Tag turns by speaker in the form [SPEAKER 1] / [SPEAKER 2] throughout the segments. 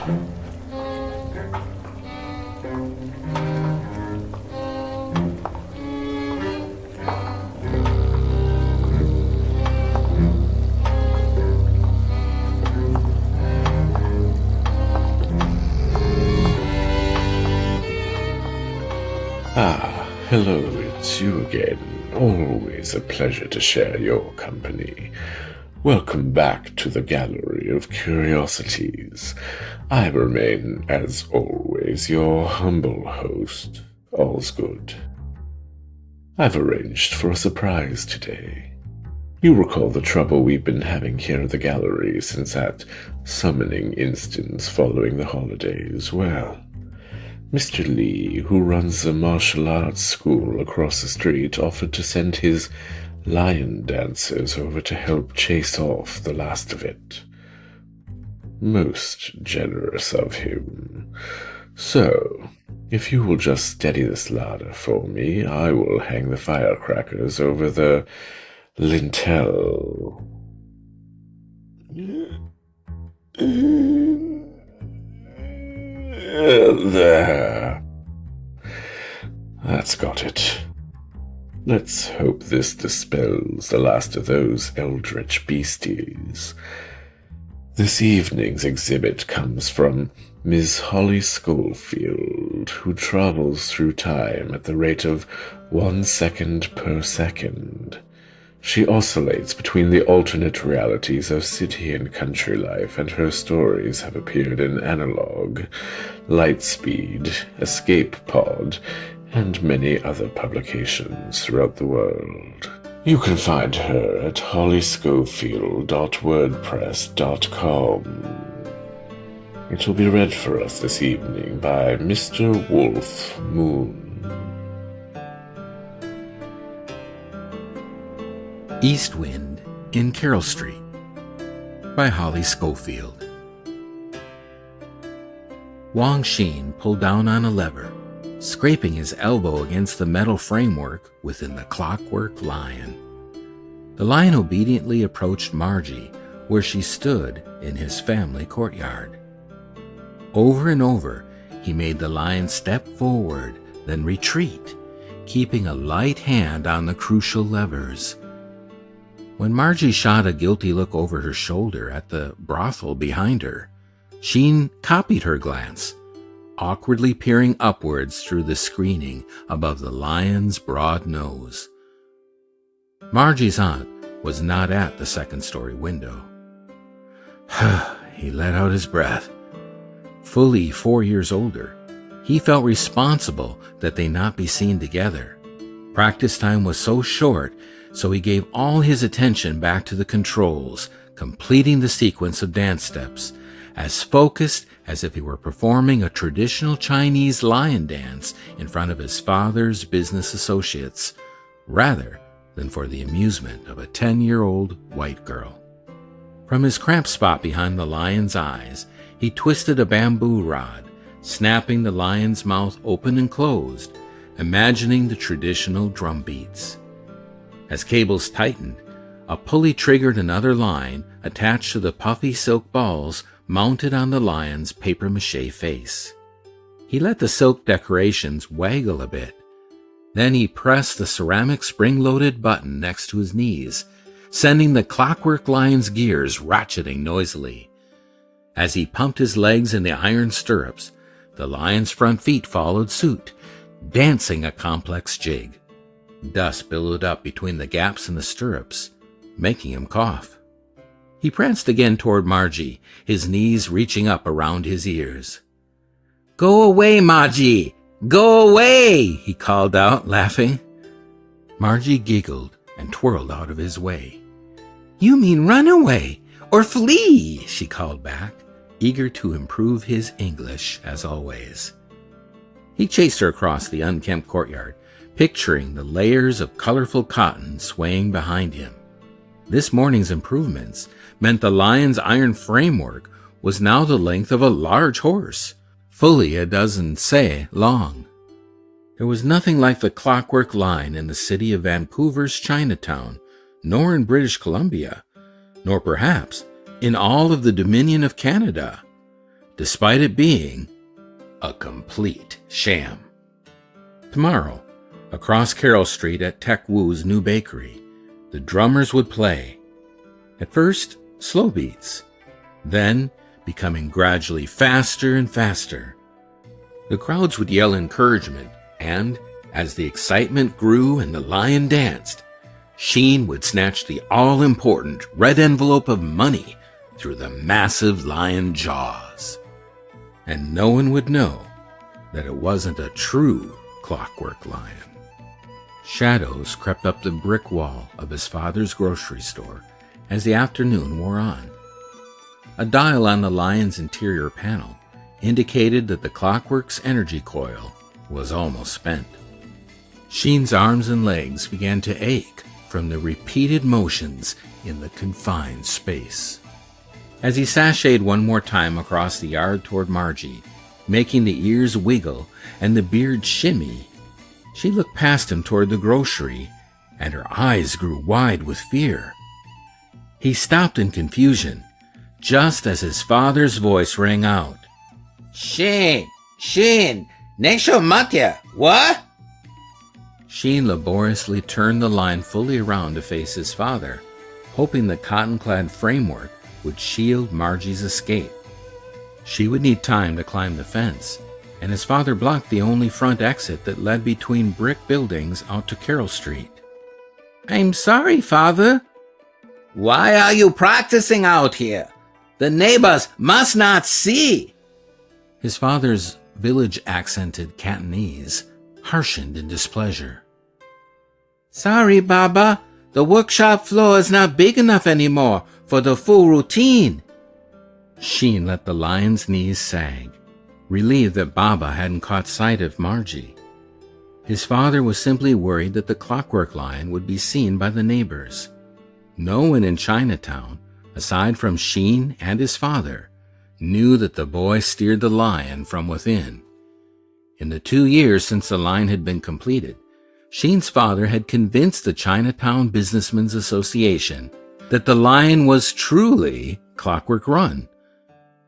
[SPEAKER 1] Hello, it's you again. Always a pleasure to share your company. Welcome back to the Gallery of Curiosities. I remain, as always, your humble host, All's Good. I've arranged for a surprise today. You recall the trouble we've been having here at the gallery since that summoning instance following the holidays. Well, Mr. Lee, who runs the martial arts school across the street, offered to send his lion dancers over to help chase off the last of it. Most generous of him. So, if you will just steady this ladder for me, I will hang the firecrackers over the lintel. There. That's got it. Let's hope this dispels the last of those eldritch beasties. This evening's exhibit comes from Ms. Holly Schofield, who travels through time at the rate of 1 second per second. She oscillates between the alternate realities of city and country life, and her stories have appeared in Analog, Lightspeed, Escape Pod, and many other publications throughout the world. You can find her at hollyschofield.wordpress.com. It will be read for us this evening by Mr. Wulf Moon.
[SPEAKER 2] East Wind in Carrall Street by Holly Schofield. Wang Xin pulled down on a lever, scraping his elbow against the metal framework within the clockwork lion. The lion obediently approached Margie where she stood in his family courtyard. Over and over, he made the lion step forward, then retreat, keeping a light hand on the crucial levers. When Margie shot a guilty look over her shoulder at the brothel behind her, Sheen copied her glance, awkwardly peering upwards through the screening above the lion's broad nose. Margie's aunt was not at the second-story window. He let out his breath. Fully 4 years older, he felt responsible that they not be seen together. Practice time was so short, so he gave all his attention back to the controls, completing the sequence of dance steps, as focused as if he were performing a traditional Chinese lion dance in front of his father's business associates, rather than for the amusement of a 10-year-old white girl. From his cramped spot behind the lion's eyes, he twisted a bamboo rod, snapping the lion's mouth open and closed, imagining the traditional drum beats. As cables tightened, a pulley triggered another line attached to the puffy silk balls mounted on the lion's papier-mâché face. He let the silk decorations waggle a bit. Then he pressed the ceramic spring-loaded button next to his knees, sending the clockwork lion's gears ratcheting noisily. As he pumped his legs in the iron stirrups, the lion's front feet followed suit, dancing a complex jig. Dust billowed up between the gaps in the stirrups, making him cough. He pranced again toward Margie, his knees reaching up around his ears. "Go away, Margie! Go away!" he called out, laughing. Margie giggled and twirled out of his way. "You mean run away, or flee," she called back, eager to improve his English as always. He chased her across the unkempt courtyard, picturing the layers of colorful cotton swaying behind him. This morning's improvements meant the lion's iron framework was now the length of a large horse, fully a dozen sais long. There was nothing like the clockwork line in the city of Vancouver's Chinatown, nor in British Columbia, nor perhaps in all of the Dominion of Canada. despite it being a complete sham. Tomorrow, across Carrall Street at Tech Wu's new bakery, the drummers would play. At first, slow beats, then becoming gradually faster and faster. The crowds would yell encouragement, and as the excitement grew and the lion danced, Sheen would snatch the all-important red envelope of money through the massive lion jaws. And no one would know that it wasn't a true clockwork lion. Shadows crept up the brick wall of his father's grocery store as the afternoon wore on. A dial on the lion's interior panel indicated that the clockwork's energy coil was almost spent. Sheen's arms and legs began to ache from the repeated motions in the confined space. As he sashayed one more time across the yard toward Margie, making the ears wiggle and the beard shimmy, she looked past him toward the grocery, and her eyes grew wide with fear. He stopped in confusion, just as his father's voice rang out.
[SPEAKER 3] Sheen, Nesho Matya, what?
[SPEAKER 2] Sheen laboriously turned the line fully around to face his father, hoping the cotton-clad framework would shield Margie's escape. She would need time to climb the fence, and his father blocked the only front exit that led between brick buildings out to Carrall Street.
[SPEAKER 3] I'm sorry, Father. Why are you practicing out here? The neighbors must not see.
[SPEAKER 2] His father's village-accented Cantonese harshened in displeasure.
[SPEAKER 3] Sorry, Baba. The workshop floor is not big enough anymore for the full routine.
[SPEAKER 2] Sheen let the lion's knees sag, relieved that Baba hadn't caught sight of Margie. His father was simply worried that the clockwork lion would be seen by the neighbors. No one in Chinatown, aside from Sheen and his father, knew that the boy steered the lion from within. In the 2 years since the line had been completed, Sheen's father had convinced the Chinatown Businessmen's Association that the line was truly clockwork run.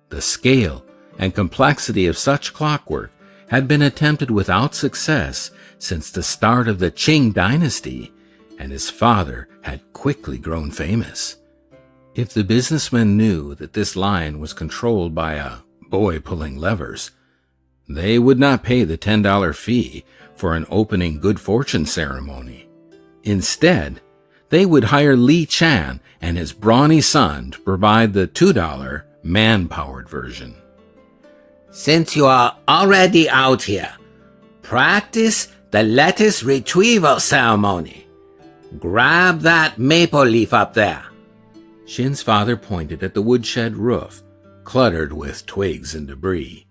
[SPEAKER 2] The scale and complexity of such clockwork had been attempted without success since the start of the Qing dynasty, and his father had quickly grown famous. If the businessmen knew that this line was controlled by a boy pulling levers, they would not pay the $10 fee for an opening good fortune ceremony. Instead, they would hire Li Chan and his brawny son to provide the $2 man-powered version.
[SPEAKER 3] Since you are already out here, practice the lettuce retrieval ceremony. Grab that maple leaf up there.
[SPEAKER 2] Shin's father pointed at the woodshed roof, cluttered with twigs and debris.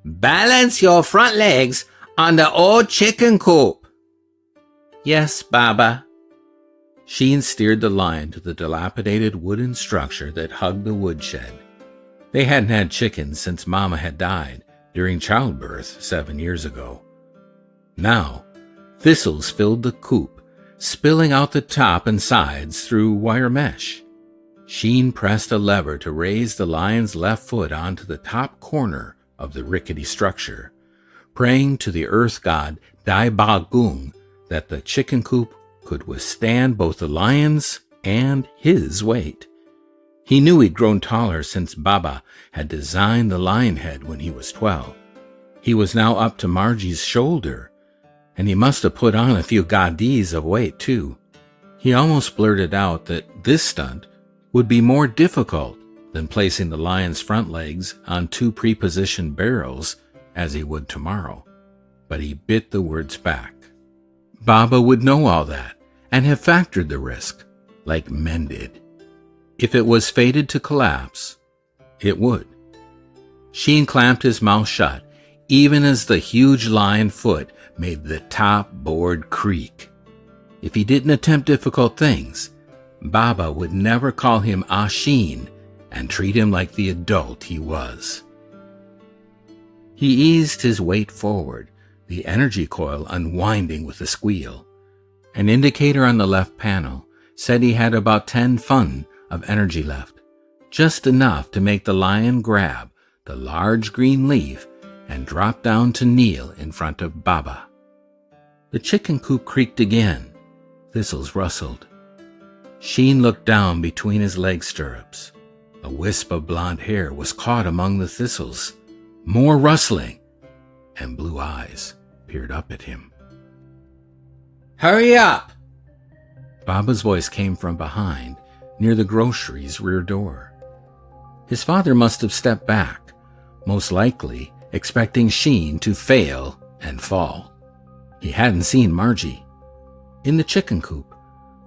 [SPEAKER 3] Balance your front legs on the old chicken coop.
[SPEAKER 2] Yes, Baba. Sheen steered the lion to the dilapidated wooden structure that hugged the woodshed. They hadn't had chickens since Mama had died during childbirth 7 years ago. Now, thistles filled the coop, spilling out the top and sides through wire mesh. Sheen pressed a lever to raise the lion's left foot onto the top corner of the rickety structure, praying to the earth god Dai Ba Gung that the chicken coop could withstand both the lion's and his weight. He knew he'd grown taller since Baba had designed the lion head when he was 12. He was now up to Margie's shoulder, and he must have put on a few gadis of weight too. He almost blurted out that this stunt would be more difficult than placing the lion's front legs on 2 pre-positioned barrels as he would tomorrow. But he bit the words back. Baba would know all that and have factored the risk, like men did. If it was fated to collapse, it would. Sheen clamped his mouth shut, even as the huge lion foot made the top board creak. If he didn't attempt difficult things, Baba would never call him Sheen and treat him like the adult he was. He eased his weight forward, the energy coil unwinding with a squeal. An indicator on the left panel said he had about 10 fun of energy left, just enough to make the lion grab the large green leaf, and dropped down to kneel in front of Baba. The chicken coop creaked again. Thistles rustled. Sheen looked down between his leg stirrups. A wisp of blonde hair was caught among the thistles. More rustling, and blue eyes peered up at him.
[SPEAKER 3] Hurry up!
[SPEAKER 2] Baba's voice came from behind, near the grocery's rear door. His father must have stepped back, most likely expecting Sheen to fail and fall. He hadn't seen Margie. In the chicken coop,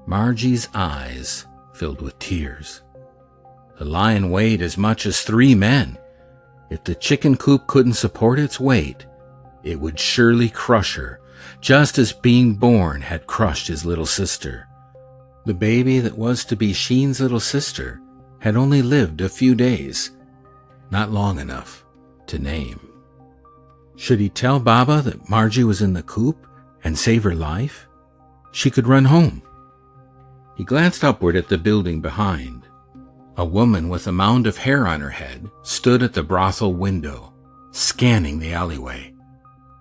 [SPEAKER 2] Margie's eyes filled with tears. The lion weighed as much as 3 men. If the chicken coop couldn't support its weight, it would surely crush her, just as being born had crushed his little sister. The baby that was to be Sheen's little sister had only lived a few days, not long enough to name. Should he tell Baba that Margie was in the coop and save her life? She could run home. He glanced upward at the building behind. A woman with a mound of hair on her head stood at the brothel window, scanning the alleyway.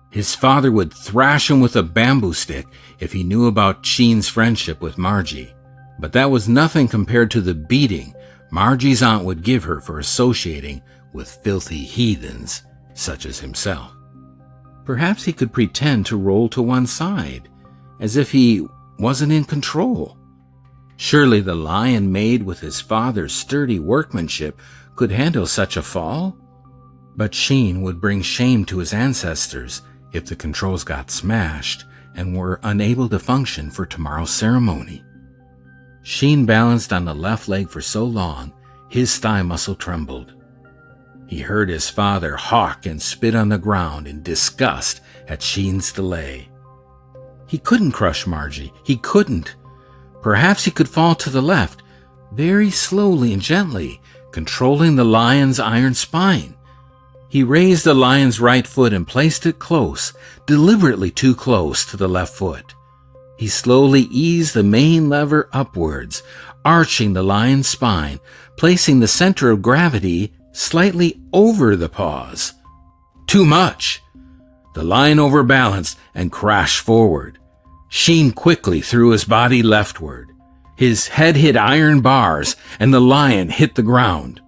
[SPEAKER 2] His father would thrash him with a bamboo stick if he knew about Sheen's friendship with Margie, but that was nothing compared to the beating Margie's aunt would give her for associating with filthy heathens such as himself. Perhaps he could pretend to roll to one side, as if he wasn't in control. Surely the lion made with his father's sturdy workmanship could handle such a fall? But Sheen would bring shame to his ancestors if the controls got smashed and were unable to function for tomorrow's ceremony. Sheen balanced on the left leg for so long, his thigh muscle trembled. He heard his father hawk and spit on the ground in disgust at Sheen's delay. He couldn't crush Margie. He couldn't. Perhaps he could fall to the left, very slowly and gently, controlling the lion's iron spine. He raised the lion's right foot and placed it close, deliberately too close to the left foot. He slowly eased the main lever upwards, arching the lion's spine, placing the center of gravity slightly over the paws. Too much! The lion overbalanced and crashed forward. Sheen quickly threw his body leftward. His head hit iron bars, and the lion hit the ground.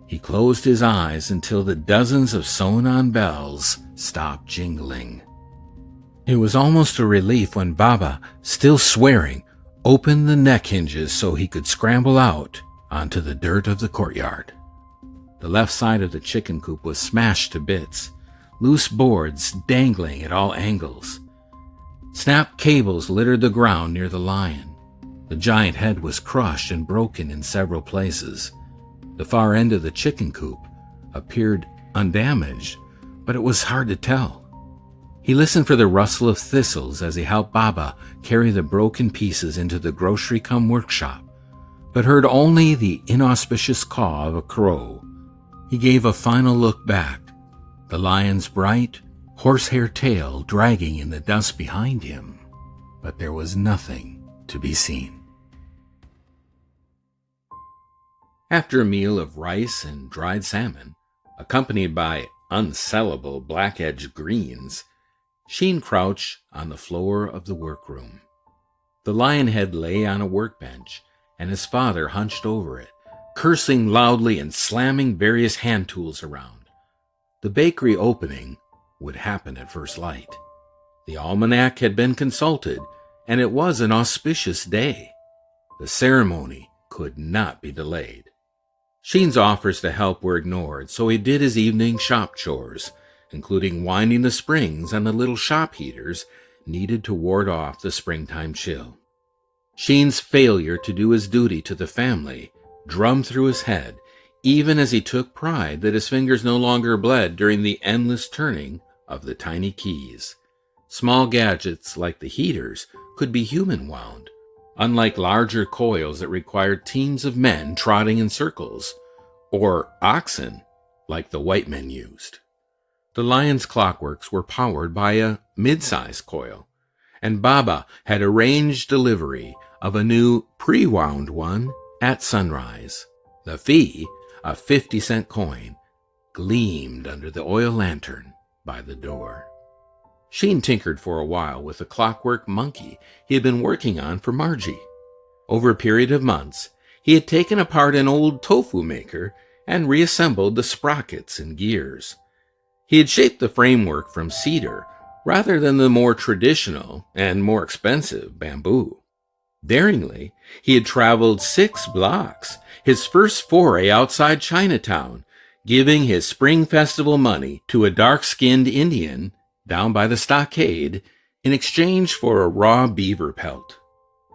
[SPEAKER 2] He closed his eyes until the dozens of sewn-on bells stopped jingling. It was almost a relief when Baba, still swearing, opened the neck hinges so he could scramble out onto the dirt of the courtyard. The left side of the chicken coop was smashed to bits, loose boards dangling at all angles. Snapped cables littered the ground near the lion. The giant head was crushed and broken in several places. The far end of the chicken coop appeared undamaged, but it was hard to tell. He listened for the rustle of thistles as he helped Baba carry the broken pieces into the grocery-cum-workshop, but heard only the inauspicious caw of a crow. He gave a final look back, the lion's bright, horsehair tail dragging in the dust behind him, but there was nothing to be seen. After a meal of rice and dried salmon, accompanied by unsellable black-edged greens, Sheen crouched on the floor of the workroom. The lion head lay on a workbench, and his father hunched over it, cursing loudly and slamming various hand tools around. The bakery opening would happen at first light. The almanac had been consulted, and it was an auspicious day. The ceremony could not be delayed. Sheen's offers to help were ignored, so he did his evening shop chores, including winding the springs on the little shop heaters needed to ward off the springtime chill. Sheen's failure to do his duty to the family drummed through his head, even as he took pride that his fingers no longer bled during the endless turning of the tiny keys. Small gadgets like the heaters could be human-wound, unlike larger coils that required teams of men trotting in circles, or oxen like the white men used. The lion's clockworks were powered by a mid-sized coil, and Baba had arranged delivery of a new pre-wound one at sunrise. The fee, a 50-cent coin, gleamed under the oil lantern by the door. Sheen tinkered for a while with the clockwork monkey he had been working on for Margie. Over a period of months, he had taken apart an old tofu maker and reassembled the sprockets and gears. He had shaped the framework from cedar rather than the more traditional and more expensive bamboo. Daringly, he had traveled 6 blocks, his first foray outside Chinatown, giving his spring festival money to a dark-skinned Indian down by the stockade in exchange for a raw beaver pelt.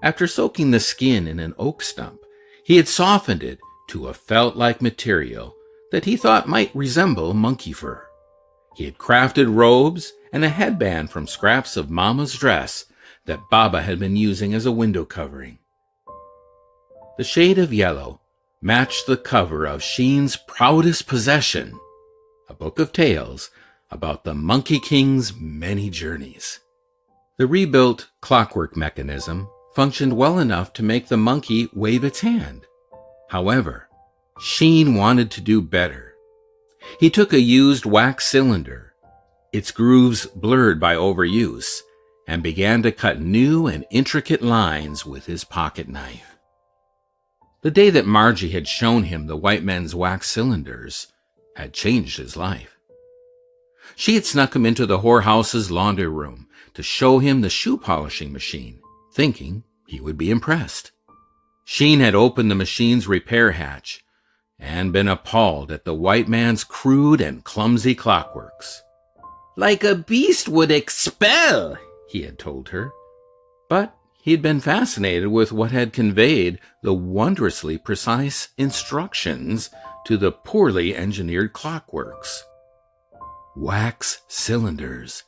[SPEAKER 2] After soaking the skin in an oak stump, he had softened it to a felt-like material that he thought might resemble monkey fur. He had crafted robes and a headband from scraps of Mama's dress that Baba had been using as a window covering. The shade of yellow matched the cover of Sheen's proudest possession, a book of tales about the Monkey King's many journeys. The rebuilt clockwork mechanism functioned well enough to make the monkey wave its hand. However, Sheen wanted to do better. He took a used wax cylinder, its grooves blurred by overuse, and began to cut new and intricate lines with his pocket knife. The day that Margie had shown him the white men's wax cylinders had changed his life. She had snuck him into the whorehouse's laundry room to show him the shoe polishing machine, thinking he would be impressed. Sheen had opened the machine's repair hatch and been appalled at the white man's crude and clumsy clockworks. "Like a beast would expel," he had told her. But he had been fascinated with what had conveyed the wondrously precise instructions to the poorly engineered clockworks. Wax cylinders,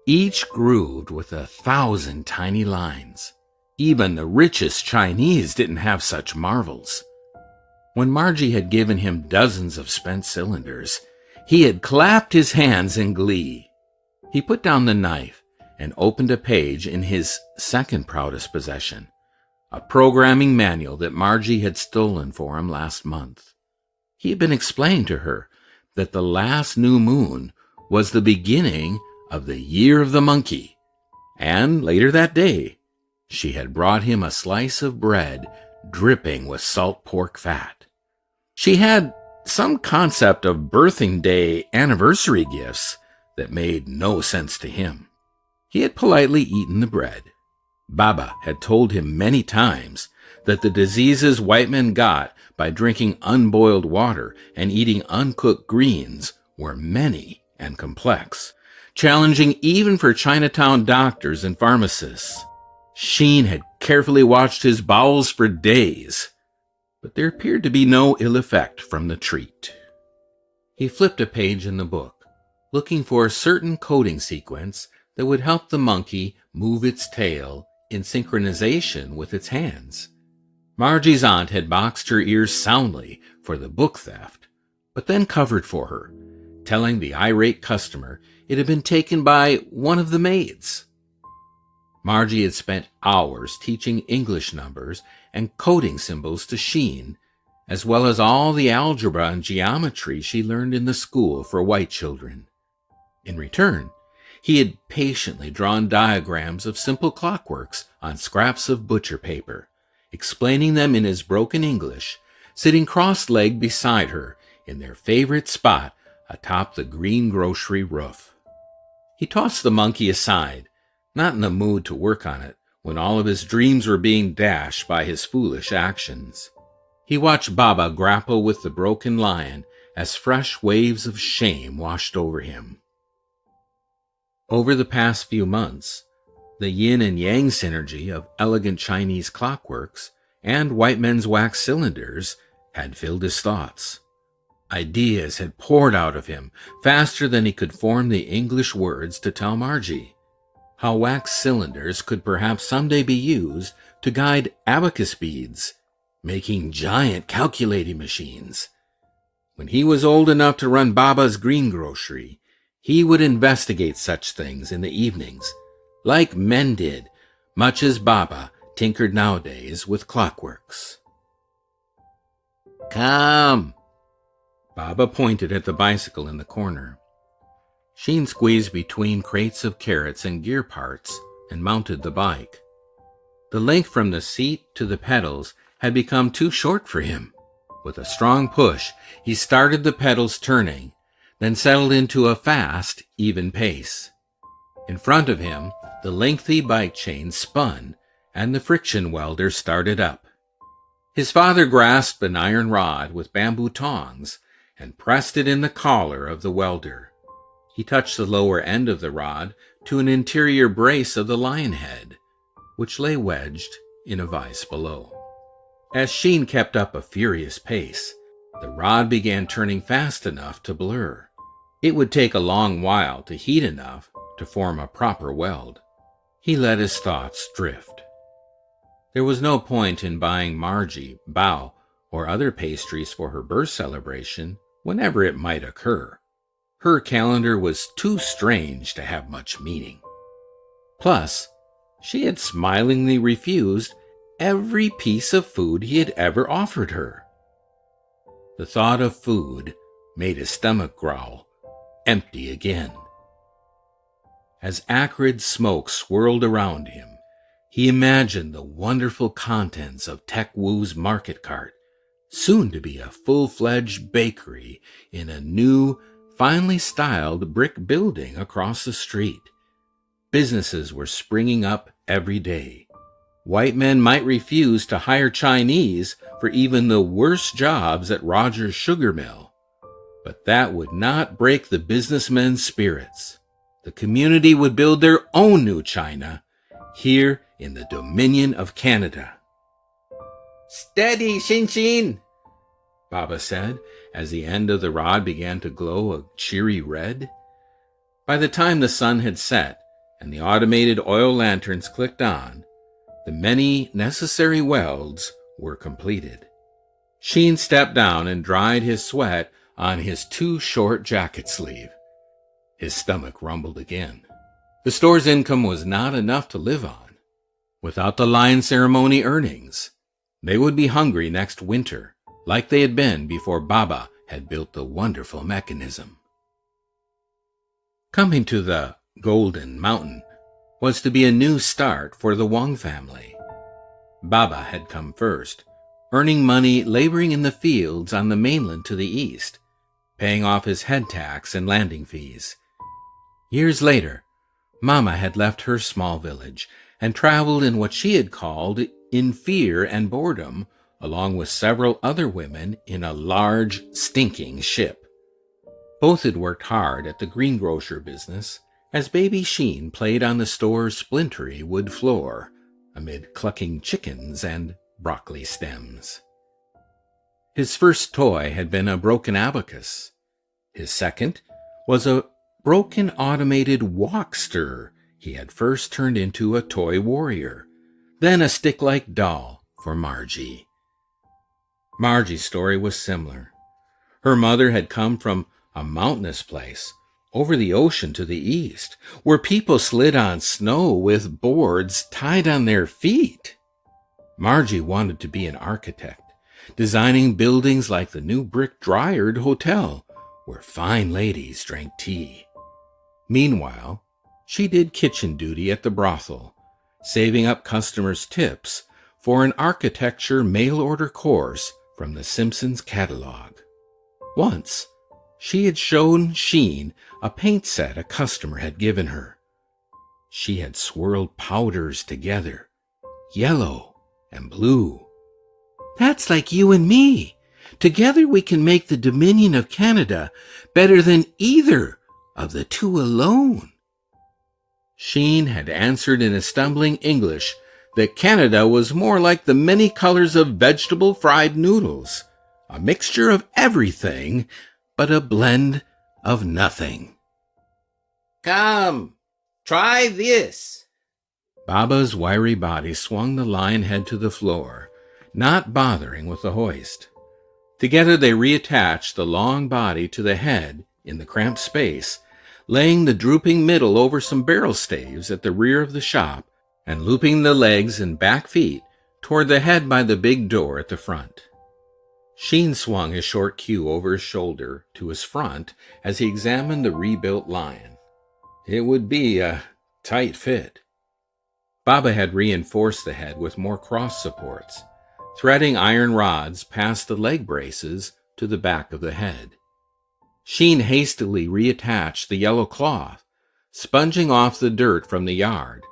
[SPEAKER 2] each grooved with 1,000 tiny lines. Even the richest Chinese didn't have such marvels. When Margie had given him dozens of spent cylinders, he had clapped his hands in glee. He put down the knife and opened a page in his second proudest possession, a programming manual that Margie had stolen for him last month. He had been explaining to her that the last new moon was the beginning of the Year of the Monkey, and later that day, she had brought him a slice of bread dripping with salt pork fat. She had some concept of birthing day anniversary gifts that made no sense to him. He had politely eaten the bread. Baba had told him many times that the diseases white men got by drinking unboiled water and eating uncooked greens were many and complex, challenging even for Chinatown doctors and pharmacists. Sheen had carefully watched his bowels for days, but there appeared to be no ill effect from the treat. He flipped a page in the book, looking for a certain coding sequence that would help the monkey move its tail in synchronization with its hands. Margie's aunt had boxed her ears soundly for the book theft, but then covered for her, telling the irate customer it had been taken by one of the maids. Margie had spent hours teaching English numbers and coding symbols to Sheen, as well as all the algebra and geometry she learned in the school for white children. In return, he had patiently drawn diagrams of simple clockworks on scraps of butcher paper, explaining them in his broken English, sitting cross-legged beside her in their favorite spot atop the green grocery roof. He tossed the monkey aside, not in the mood to work on it when all of his dreams were being dashed by his foolish actions. He watched Baba grapple with the broken lion as fresh waves of shame washed over him. Over the past few months, the yin and yang synergy of elegant Chinese clockworks and white men's wax cylinders had filled his thoughts. Ideas had poured out of him faster than he could form the English words to tell Margie. How wax cylinders could perhaps someday be used to guide abacus beads, making giant calculating machines. When he was old enough to run Baba's greengrocery, he would investigate such things in the evenings, like men did, much as Baba tinkered nowadays with clockworks. "Come," Baba pointed at the bicycle in the corner. Sheen squeezed between crates of carrots and gear parts and mounted the bike. The length from the seat to the pedals had become too short for him. With a strong push, he started the pedals turning, then settled into a fast, even pace. In front of him, the lengthy bike chain spun, and the friction welder started up. His father grasped an iron rod with bamboo tongs and pressed it in the collar of the welder. He touched the lower end of the rod to an interior brace of the lion head, which lay wedged in a vise below. As Sheen kept up a furious pace, the rod began turning fast enough to blur. It would take a long while to heat enough to form a proper weld. He let his thoughts drift. There was no point in buying Margie bao or other pastries for her birth celebration whenever it might occur. Her calendar was too strange to have much meaning. Plus, she had smilingly refused every piece of food he had ever offered her. The thought of food made his stomach growl, empty again. As acrid smoke swirled around him, he imagined the wonderful contents of Tech Wu's market cart, soon to be a full-fledged bakery in a new, finely styled brick building across the street. Businesses were springing up every day. White men might refuse to hire Chinese for even the worst jobs at Rogers' sugar mill, but that would not break the businessmen's spirits. The community would build their own new China here in the Dominion of Canada.
[SPEAKER 3] "Steady, Shin-Shin,"
[SPEAKER 2] Baba said, as the end of the rod began to glow a cheery red. By the time the sun had set and the automated oil lanterns clicked on, the many necessary welds were completed. Sheen stepped down and dried his sweat on his too short jacket sleeve. His stomach rumbled again. The store's income was not enough to live on. Without the lion ceremony earnings, they would be hungry next winter, like they had been before Baba had built the wonderful mechanism. Coming to the Golden Mountain was to be a new start for the Wang family. Baba had come first, earning money laboring in the fields on the mainland to the east, paying off his head tax and landing fees. Years later, Mama had left her small village and traveled in what she had called in fear and boredom, along with several other women in a large, stinking ship. Both had worked hard at the greengrocer business, as baby Sheen played on the store's splintery wood floor, amid clucking chickens and broccoli stems. His first toy had been a broken abacus. His second was a broken automated walkster he had first turned into a toy warrior, then a stick-like doll for Margie. Margie's story was similar. Her mother had come from a mountainous place over the ocean to the east, where people slid on snow with boards tied on their feet. Margie wanted to be an architect, designing buildings like the new brick Dryard Hotel, where fine ladies drank tea. Meanwhile, she did kitchen duty at the brothel, saving up customers' tips for an architecture mail-order course from the Simpsons catalog. Once, she had shown Sheen a paint set a customer had given her. She had swirled powders together, yellow and blue. "That's like you and me. Together we can make the Dominion of Canada better than either of the two alone." Sheen had answered in a stumbling English that Canada was more like the many colors of vegetable fried noodles, a mixture of everything, but a blend of nothing.
[SPEAKER 3] "Come, try this."
[SPEAKER 2] Baba's wiry body swung the lion head to the floor, not bothering with the hoist. Together they reattached the long body to the head in the cramped space, laying the drooping middle over some barrel staves at the rear of the shop and looping the legs and back feet toward the head by the big door at the front. Sheen swung his short queue over his shoulder to his front as he examined the rebuilt lion. It would be a tight fit. Baba had reinforced the head with more cross supports, threading iron rods past the leg braces to the back of the head. Sheen hastily reattached the yellow cloth, sponging off the dirt from the yard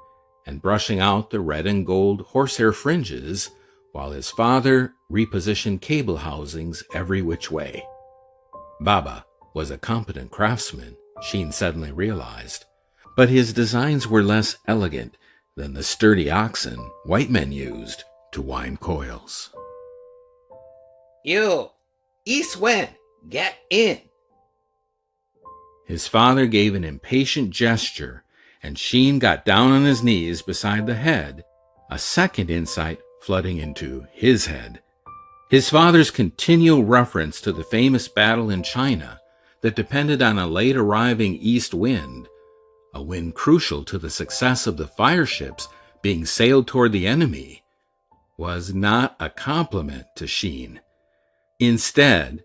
[SPEAKER 2] and brushing out the red and gold horsehair fringes, while his father repositioned cable housings every which way. Baba was a competent craftsman, Sheen suddenly realized, but his designs were less elegant than the sturdy oxen white men used to wind coils.
[SPEAKER 3] You, East Wind, get in.
[SPEAKER 2] His father gave an impatient gesture, and Sheen got down on his knees beside the head, a second insight flooding into his head. His father's continual reference to the famous battle in China that depended on a late arriving east wind, a wind crucial to the success of the fire ships being sailed toward the enemy, was not a compliment to Sheen. Instead,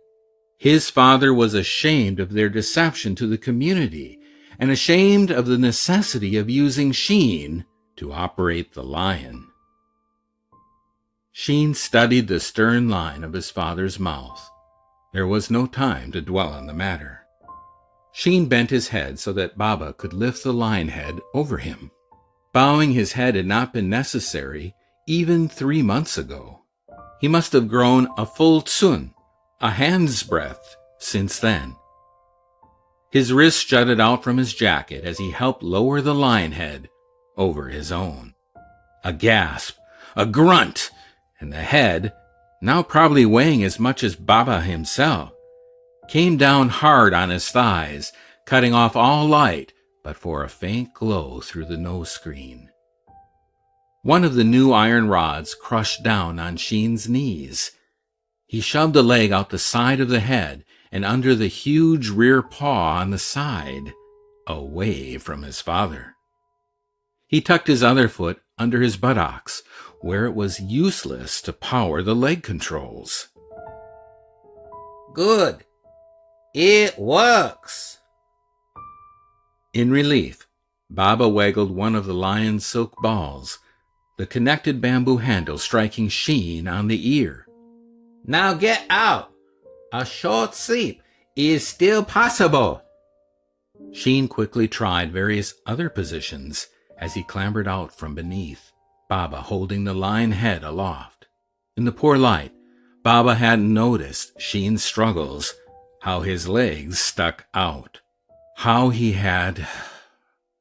[SPEAKER 2] his father was ashamed of their deception to the community and ashamed of the necessity of using Sheen to operate the lion. Sheen studied the stern line of his father's mouth. There was no time to dwell on the matter. Sheen bent his head so that Baba could lift the lion head over him. Bowing his head had not been necessary even 3 months ago. He must have grown a full tsun, a hand's breadth, since then. His wrist jutted out from his jacket as he helped lower the lion head over his own. A gasp, a grunt, and the head, now probably weighing as much as Baba himself, came down hard on his thighs, cutting off all light but for a faint glow through the nose screen. One of the new iron rods crushed down on Sheen's knees. He shoved a leg out the side of the head and under the huge rear paw on the side, away from his father. He tucked his other foot under his buttocks, where it was useless to power the leg controls.
[SPEAKER 3] Good. It works.
[SPEAKER 2] In relief, Baba waggled one of the lion's silk balls, the connected bamboo handle striking Sheen on the ear.
[SPEAKER 3] Now get out. A short sleep is still possible.
[SPEAKER 2] Sheen quickly tried various other positions as he clambered out from beneath, Baba holding the lion head aloft. In the poor light, Baba hadn't noticed Sheen's struggles, how his legs stuck out, how he had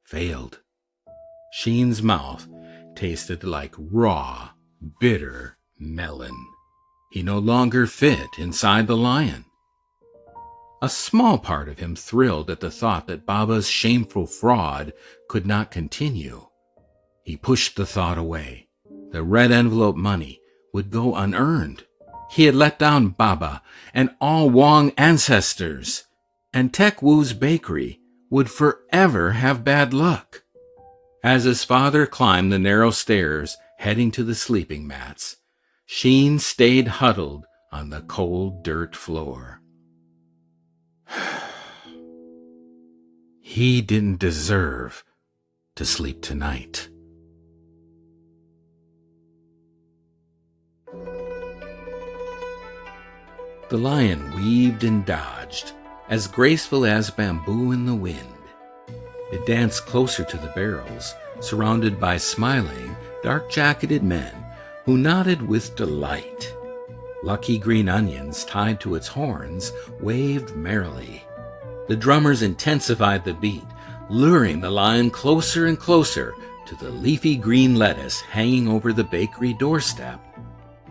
[SPEAKER 2] failed. Sheen's mouth tasted like raw, bitter melon. He no longer fit inside the lion. A small part of him thrilled at the thought that Baba's shameful fraud could not continue. He pushed the thought away. The red envelope money would go unearned. He had let down Baba and all Wong ancestors, and Tek Wu's bakery would forever have bad luck. As his father climbed the narrow stairs heading to the sleeping mats, Sheen stayed huddled on the cold dirt floor. He didn't deserve to sleep tonight. The lion weaved and dodged, as graceful as bamboo in the wind. It danced closer to the barrels, surrounded by smiling, dark-jacketed men who nodded with delight. Lucky green onions tied to its horns waved merrily. The drummers intensified the beat, luring the lion closer and closer to the leafy green lettuce hanging over the bakery doorstep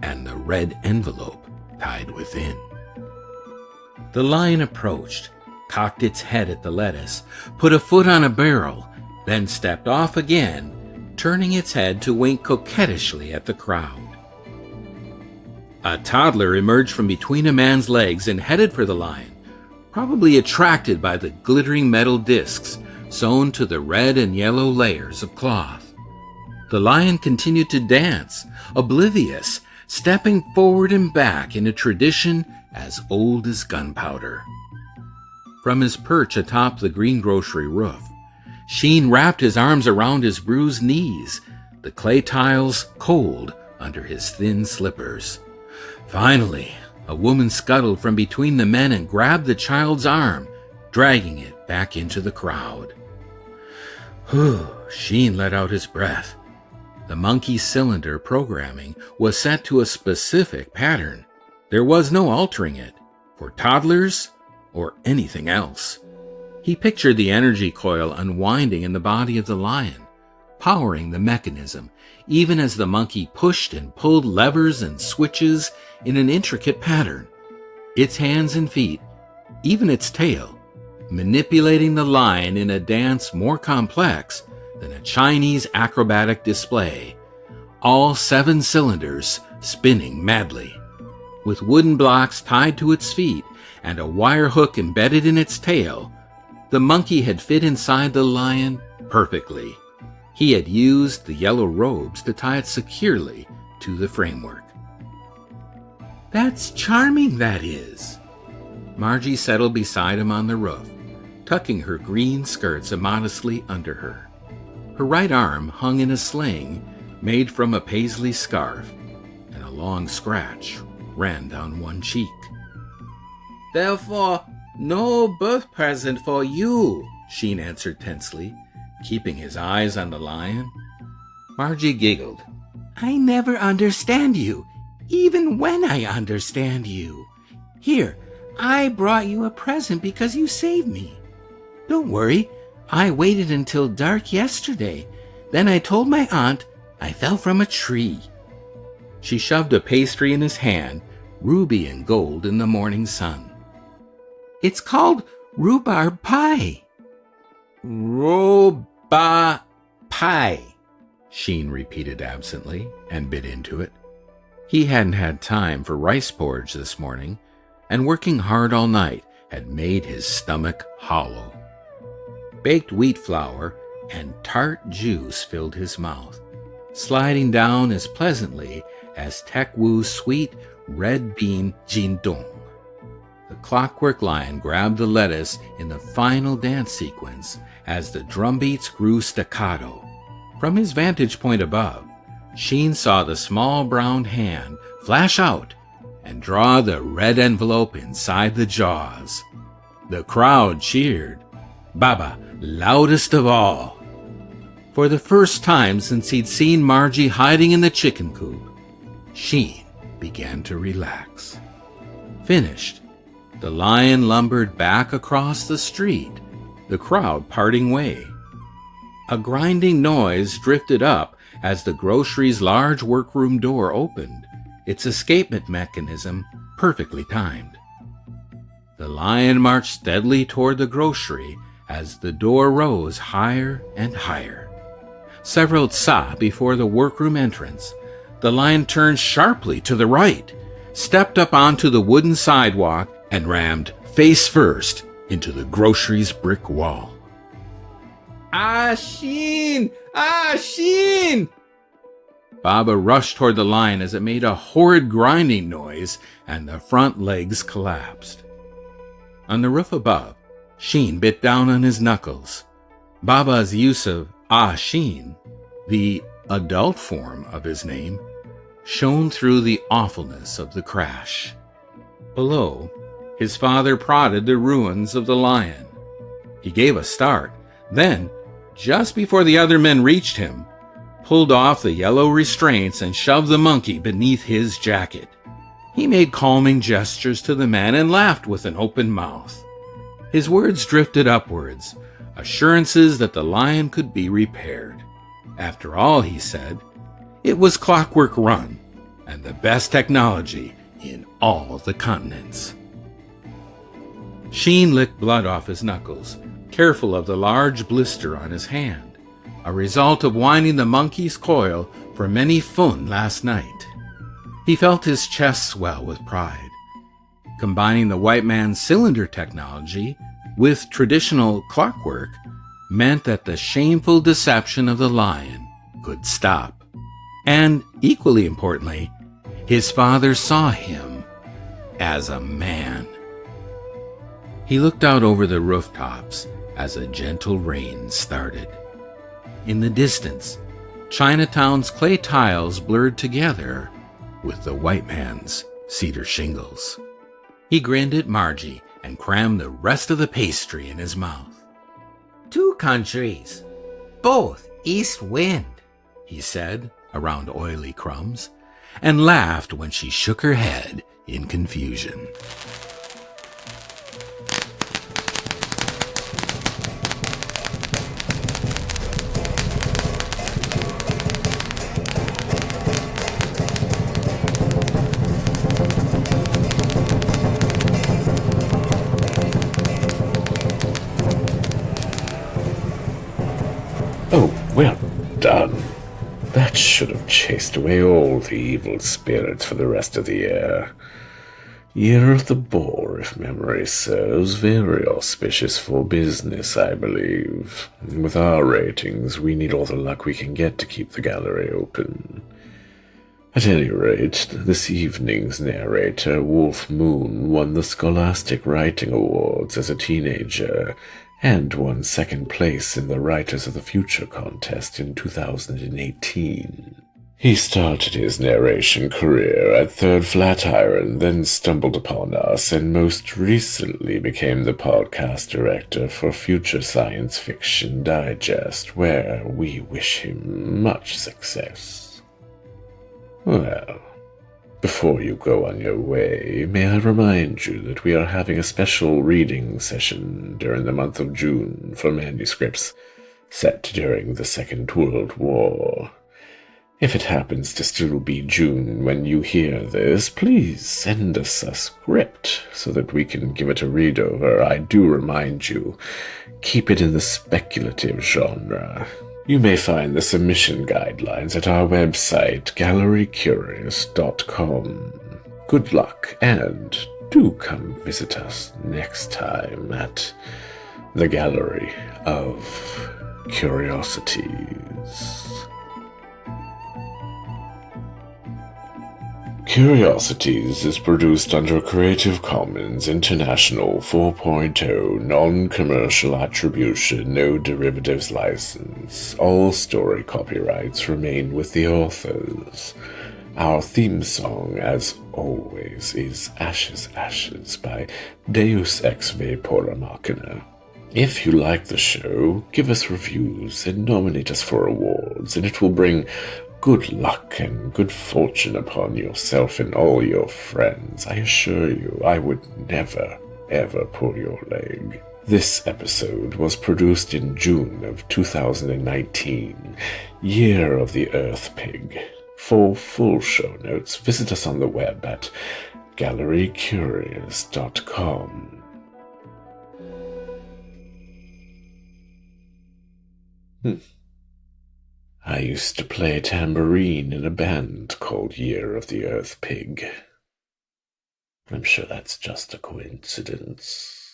[SPEAKER 2] and the red envelope tied within. The lion approached, cocked its head at the lettuce, put a foot on a barrel, then stepped off again, turning its head to wink coquettishly at the crowd. A toddler emerged from between a man's legs and headed for the lion, probably attracted by the glittering metal discs sewn to the red and yellow layers of cloth. The lion continued to dance, oblivious, stepping forward and back in a tradition as old as gunpowder. From his perch atop the greengrocery roof, Sheen wrapped his arms around his bruised knees, the clay tiles cold under his thin slippers. Finally, a woman scuttled from between the men and grabbed the child's arm, dragging it back into the crowd. Sheen let out his breath. The monkey cylinder programming was set to a specific pattern. There was no altering it, for toddlers or anything else. He pictured the energy coil unwinding in the body of the lion, powering the mechanism, even as the monkey pushed and pulled levers and switches in an intricate pattern. Its hands and feet, even its tail, manipulating the lion in a dance more complex than a Chinese acrobatic display, all 7 cylinders spinning madly. With wooden blocks tied to its feet and a wire hook embedded in its tail, the monkey had fit inside the lion perfectly. He had used the yellow robes to tie it securely to the framework. "That's charming, that is." Margie settled beside him on the roof, tucking her green skirts immodestly under her. Her right arm hung in a sling made from a paisley scarf, and a long scratch ran down one cheek. "Therefore, no birth present for you," Sheen answered tensely, keeping his eyes on the lion. Margie giggled. "I never understand you, even when I understand you. Here, I brought you a present because you saved me. Don't worry, I waited until dark yesterday. Then I told my aunt I fell from a tree." She shoved a pastry in his hand, ruby and gold in the morning sun. "It's called rhubarb pie." "Rhubarb pie," Sheen repeated absently and bit into it. He hadn't had time for rice porridge this morning, and working hard all night had made his stomach hollow. Baked wheat flour and tart juice filled his mouth, sliding down as pleasantly as Tek Wu's sweet red bean jindong. The clockwork lion grabbed the lettuce in the final dance sequence as the drumbeats grew staccato. From his vantage point above, Sheen saw the small brown hand flash out and draw the red envelope inside the jaws. The crowd cheered, Baba loudest of all. For the first time since he'd seen Margie hiding in the chicken coop, Sheen began to relax. Finished, the lion lumbered back across the street, the crowd parting way. A grinding noise drifted up as the grocery's large workroom door opened, its escapement mechanism perfectly timed. The lion marched steadily toward the grocery as the door rose higher and higher. Several tsa before the workroom entrance, the lion turned sharply to the right, stepped up onto the wooden sidewalk, and rammed face first into the grocery's brick wall. "Ah, Sheen! Ah, Sheen!" Baba rushed toward the lion as it made a horrid grinding noise and the front legs collapsed. On the roof above, Sheen bit down on his knuckles. Baba's use of Ah Sheen, the adult form of his name, shone through the awfulness of the crash. Below, his father prodded the ruins of the lion. He gave a start, then, just before the other men reached him, pulled off the yellow restraints and shoved the monkey beneath his jacket. He made calming gestures to the man and laughed with an open mouth. His words drifted upwards, assurances that the lion could be repaired. After all, he said, it was Clockwork Run, and the best technology in all the continents. Sheen licked blood off his knuckles, careful of the large blister on his hand, a result of winding the monkey's coil for many fun last night. He felt his chest swell with pride. Combining the white man's cylinder technology with traditional clockwork meant that the shameful deception of the lion could stop. And, equally importantly, His father saw him as a man. He looked out over the rooftops as a gentle rain started. In the distance, Chinatown's clay tiles blurred together with the white man's cedar shingles. He grinned at Margie and crammed the rest of the pastry in his mouth.
[SPEAKER 3] 2 countries, both east wind,
[SPEAKER 2] he said around oily crumbs, and laughed when she shook her head in confusion.
[SPEAKER 1] Oh, well done. That should have chased away all the evil spirits for the rest of the year. Year of the Boar, if memory serves, very auspicious for business, I believe. With our ratings, we need all the luck we can get to keep the gallery open. At any rate, this evening's narrator, Wulf Moon, won the Scholastic Writing Awards as a teenager, and won second place in the Writers of the Future contest in 2018. He started his narration career at Third Flatiron, then stumbled upon us, and most recently became the podcast director for Future Science Fiction Digest, where we wish him much success. Well, before you go on your way, may I remind you that we are having a special reading session during the month of June for manuscripts set during the Second World War. If it happens to still be June when you hear this, please send us a script so that we can give it a read-over. I do remind you, keep it in the speculative genre. You may find the submission guidelines at our website, gallerycurious.com. Good luck, and do come visit us next time at the Gallery of Curiosities. Curiosities is produced under Creative Commons International 4.0 Non-Commercial Attribution No Derivatives License. All story copyrights remain with the authors. Our theme song, as always, is Ashes, Ashes by Deus Ex Vapora Machina. If you like the show, give us reviews and nominate us for awards, and it will bring good luck and good fortune upon yourself and all your friends. I assure you, I would never, ever pull your leg. This episode was produced in June of 2019, Year of the Earth Pig. For full show notes, visit us on the web at gallerycurious.com. I used to play tambourine in a band called Year of the Earth Pig. I'm sure that's just a coincidence.